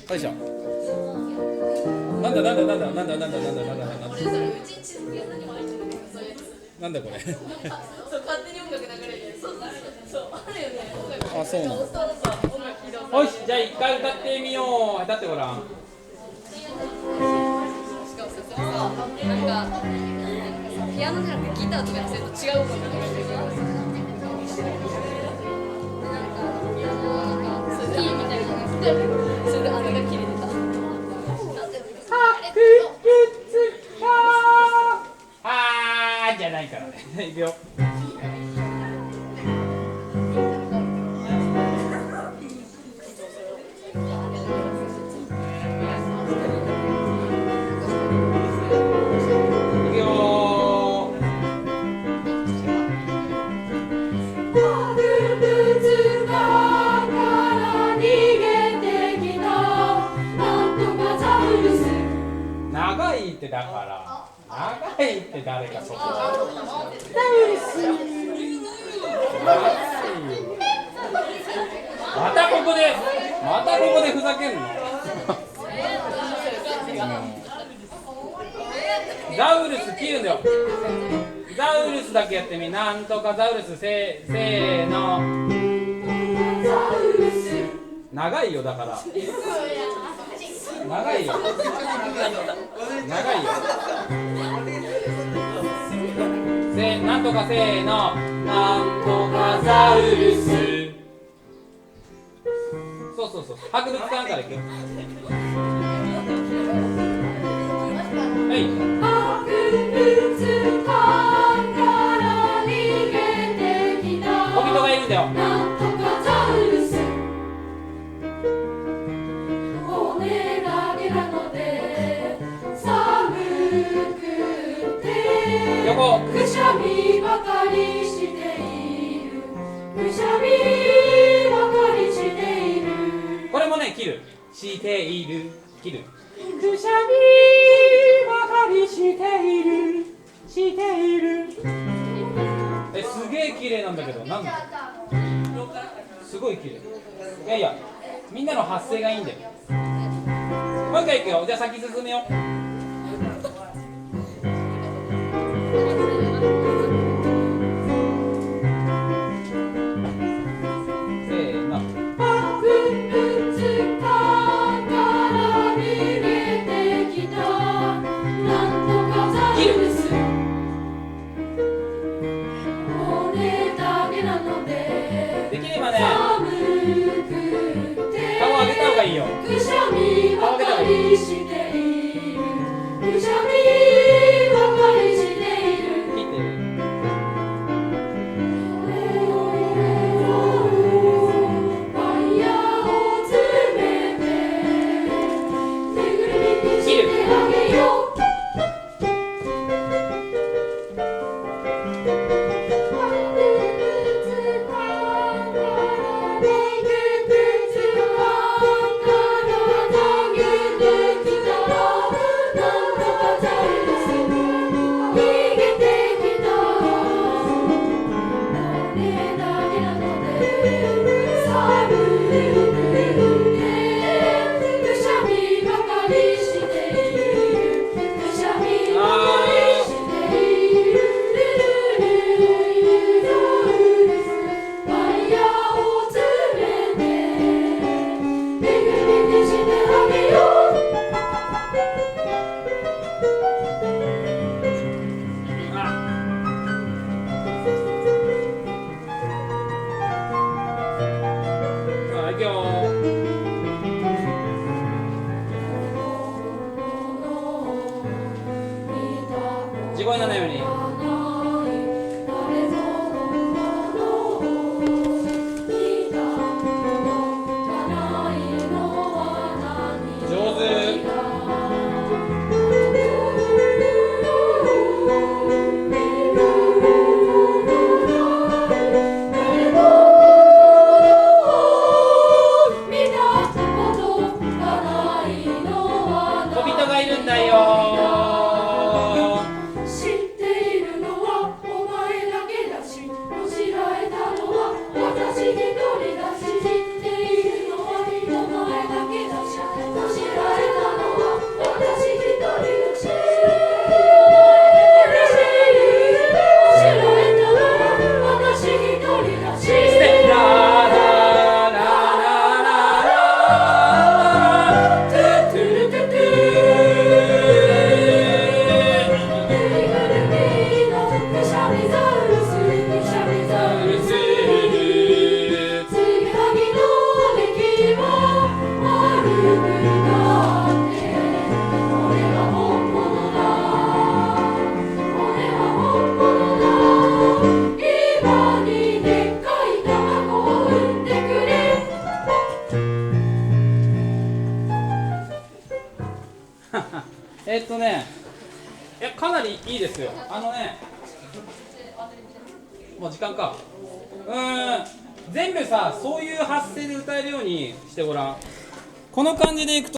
よいしょ。なんだなんだなんだなんだなんだなんだなんだなんだなんだこれ。そう勝手に音楽流れて、そうあるよね。あ、そうなの。音楽聞いた。よし、じゃあ一回歌ってみよう。歌ってごらん。しかもさ、それさ、なんかピアノじゃなくてギターとかにすると違う音が流れてるから。なんかピアノはなんかそうキーみたいなのが来て、それであれが切れてた。あーじゃないからね。いくよ。長いってだから長いって誰かそこまたここでふざけんのザウルス切るんだよ。ザウルスだけやってみ。なんとかザウルスせーの。長いよだから長いよなんとかせーの。なんとかザウルス。そう博物館からいくよ。はい。博物館から逃げてきた小人がいるんだよ。なんとかザウルス。骨だけなので寒くて横くしゃみばかりしている。くしゃみばかりしている。これもね切る。している切る。くしゃみばかりしているすげえ綺麗なんだけどなんだすごい綺麗。いやみんなの発声がいいんだよ。もう一回いくよ。じゃあ先進めよう。できればね、顔上げた方がいいよ。くしゃみばかりしている。くしゃみばかりしている。切ってる。ワイヤーを詰めてぬぐるみにしてあげよう。地声のないように。上手。小人がいるんだよ。いやかなりいいですよ。もう時間か。全部さそういう発声で歌えるようにしてごらん。この感じでいくと